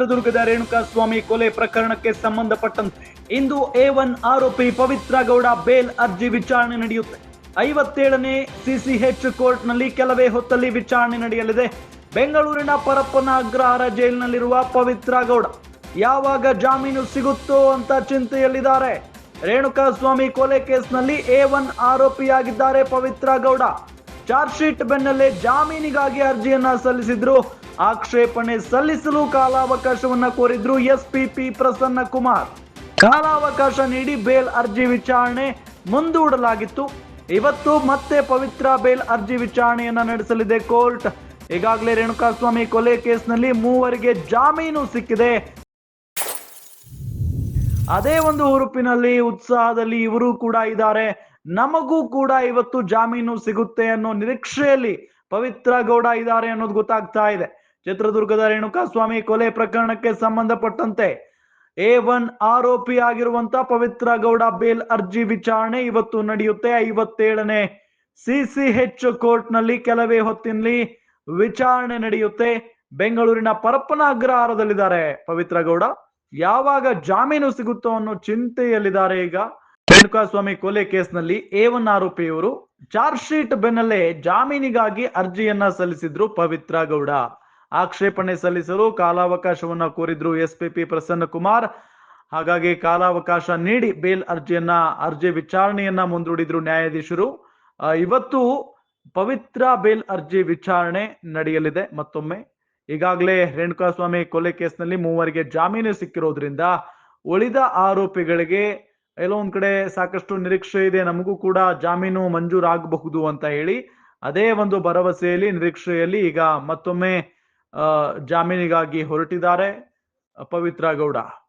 ಚಿತ್ರದುರ್ಗದ ರೇಣುಕಾಸ್ವಾಮಿ ಕೊಲೆ ಪ್ರಕರಣಕ್ಕೆ ಸಂಬಂಧಪಟ್ಟಂತೆ ಇಂದು A1 ಆರೋಪಿ ಪವಿತ್ರ ಗೌಡ ಬೇಲ್ ಅರ್ಜಿ ವಿಚಾರಣೆ ನಡೆಯುತ್ತೆ. 57ನೇ CCH ಕೋರ್ಟ್ನಲ್ಲಿ ಕೆಲವೇ ಹೊತ್ತಲ್ಲಿ ವಿಚಾರಣೆ ನಡೆಯಲಿದೆ. ಬೆಂಗಳೂರಿನ ಪರಪ್ಪನ ಅಗ್ರಹಾರ ಜೈಲಿನಲ್ಲಿರುವ ಪವಿತ್ರ ಗೌಡ ಯಾವಾಗ ಜಾಮೀನು ಸಿಗುತ್ತೋ ಅಂತ ಚಿಂತೆಯಲ್ಲಿದ್ದಾರೆ. ರೇಣುಕಾಸ್ವಾಮಿ ಕೊಲೆ ಕೇಸ್ನಲ್ಲಿ A1 ಆರೋಪಿಯಾಗಿದ್ದಾರೆ Pavithra Gowda. Charge sheet ಬೆನ್ನಲ್ಲೇ ಜಾಮೀನಿಗಾಗಿ ಅರ್ಜಿಯನ್ನ ಸಲ್ಲಿಸಿದ್ರು. ಆಕ್ಷೇಪಣೆ ಸಲ್ಲಿಸಲು ಕಾಲಾವಕಾಶವನ್ನ ಕೋರಿದ್ರು SPP ಪ್ರಸನ್ನ ಕುಮಾರ್. ಕಾಲಾವಕಾಶ ನೀಡಿ ಬೇಲ್ ಅರ್ಜಿ ವಿಚಾರಣೆ ಮುಂದೂಡಲಾಗಿತ್ತು. ಇವತ್ತು ಮತ್ತೆ ಪವಿತ್ರ ಬೇಲ್ ಅರ್ಜಿ ವಿಚಾರಣೆಯನ್ನ ನಡೆಸಲಿದೆ ಕೋರ್ಟ್. ಈಗಾಗಲೇ ರೇಣುಕಾಸ್ವಾಮಿ ಕೊಲೆ ಕೇಸ್ನಲ್ಲಿ 3 ಜಾಮೀನು ಸಿಕ್ಕಿದೆ. ಅದೇ ಒಂದು ಹುರುಪಿನಲ್ಲಿ ಉತ್ಸಾಹದಲ್ಲಿ ಇವರು ಕೂಡ ಇದ್ದಾರೆ. ನಮಗೂ ಕೂಡ ಇವತ್ತು ಜಾಮೀನು ಸಿಗುತ್ತೆ ಅನ್ನೋ ನಿರೀಕ್ಷೆಯಲ್ಲಿ ಪವಿತ್ರ ಗೌಡ ಇದ್ದಾರೆ ಅನ್ನೋದು ಗೊತ್ತಾಗ್ತಾ ಇದೆ. ಚಿತ್ರದುರ್ಗದ ರೇಣುಕಾಸ್ವಾಮಿ ಕೊಲೆ ಪ್ರಕರಣಕ್ಕೆ ಸಂಬಂಧಪಟ್ಟಂತೆ A1 ಆರೋಪಿ ಆಗಿರುವಂತ ಪವಿತ್ರ ಗೌಡ ಬೇಲ್ ಅರ್ಜಿ ವಿಚಾರಣೆ ಇವತ್ತು ನಡೆಯುತ್ತೆ. 57ನೇ CCH ಕೋರ್ಟ್ನಲ್ಲಿ ಕೆಲವೇ ಹೊತ್ತಿನಲ್ಲಿ ವಿಚಾರಣೆ ನಡೆಯುತ್ತೆ. ಬೆಂಗಳೂರಿನ ಪರಪ್ಪನ ಅಗ್ರಹಾರದಲ್ಲಿದ್ದಾರೆ ಪವಿತ್ರ ಗೌಡ. ಯಾವಾಗ ಜಾಮೀನು ಸಿಗುತ್ತೋ ಅನ್ನೋ ಚಿಂತೆಯಲ್ಲಿದ್ದಾರೆ. ಈಗ ರೇಣುಕಾಸ್ವಾಮಿ ಕೊಲೆ ಕೇಸ್ನಲ್ಲಿ A1 ಆರೋಪಿಯವರು ಚಾರ್ಜ್ ಶೀಟ್ ಬೆನ್ನಲ್ಲೇ ಜಾಮೀನಿಗಾಗಿ ಅರ್ಜಿಯನ್ನ ಸಲ್ಲಿಸಿದ್ರು ಪವಿತ್ರ ಗೌಡ. ಆಕ್ಷೇಪಣೆ ಸಲ್ಲಿಸಲು ಕಾಲಾವಕಾಶವನ್ನ ಕೋರಿದ್ರು SPP ಪ್ರಸನ್ನ ಕುಮಾರ್. ಹಾಗಾಗಿ ಕಾಲಾವಕಾಶ ನೀಡಿ ಬೇಲ್ ಅರ್ಜಿ ವಿಚಾರಣೆಯನ್ನ ಮುಂದೂಡಿದ್ರು ನ್ಯಾಯಾಧೀಶರು. ಇವತ್ತು ಪವಿತ್ರ ಬೇಲ್ ಅರ್ಜಿ ವಿಚಾರಣೆ ನಡೆಯಲಿದೆ. ಮತ್ತೊಮ್ಮೆ ಈಗಾಗಲೇ ರೇಣುಕಾಸ್ವಾಮಿ ಕೊಲೆ ಕೇಸ್ನಲ್ಲಿ 3 ಜಾಮೀನು ಸಿಕ್ಕಿರೋದ್ರಿಂದ ಉಳಿದ ಆರೋಪಿಗಳಿಗೆ ಎಲ್ಲೋ ಒಂದ್ ಕಡೆ ಸಾಕಷ್ಟು ನಿರೀಕ್ಷೆ ಇದೆ. ನಮಗೂ ಕೂಡ ಜಾಮೀನು ಮಂಜೂರಾಗಬಹುದು ಅಂತ ಹೇಳಿ ಅದೇ ಒಂದು ಭರವಸೆಯಲ್ಲಿ ನಿರೀಕ್ಷೆಯಲ್ಲಿ ಈಗ ಮತ್ತೊಮ್ಮೆ ಜಾಮೀನಿಗಾಗಿ ಹೊರಟಿದ್ದಾರೆ ಪವಿತ್ರ ಗೌಡ.